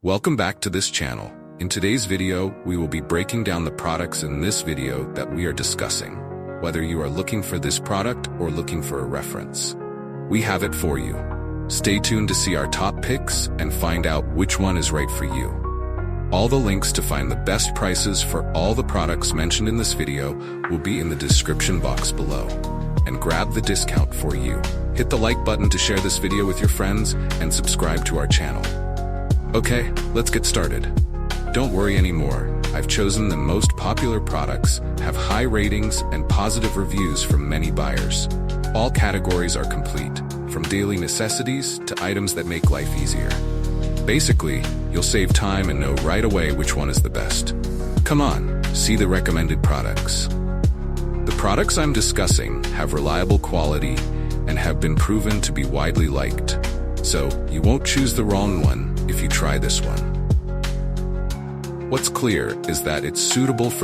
Welcome back to this channel. In today's video, we will be breaking down the products in this video that we are discussing. Whether you are looking for this product or looking for a reference, we have it for you. Stay tuned to see our top picks and find out which one is right for you. All the links to find the best prices for all the products mentioned in this video will be in the description box below. And grab the discount for you. Hit the like button to share this video with your friends and subscribe to our channel. Okay, let's get started. Don't worry anymore. I've chosen the most popular products, have high ratings and positive reviews from many buyers. All categories are complete, from daily necessities to items that make life easier. Basically, you'll save time and know right away which one is the best. Come on, see the recommended products. The products I'm discussing have reliable quality and have been proven to be widely liked. So, you won't choose the wrong one if you try this one. What's clear is that it's suitable for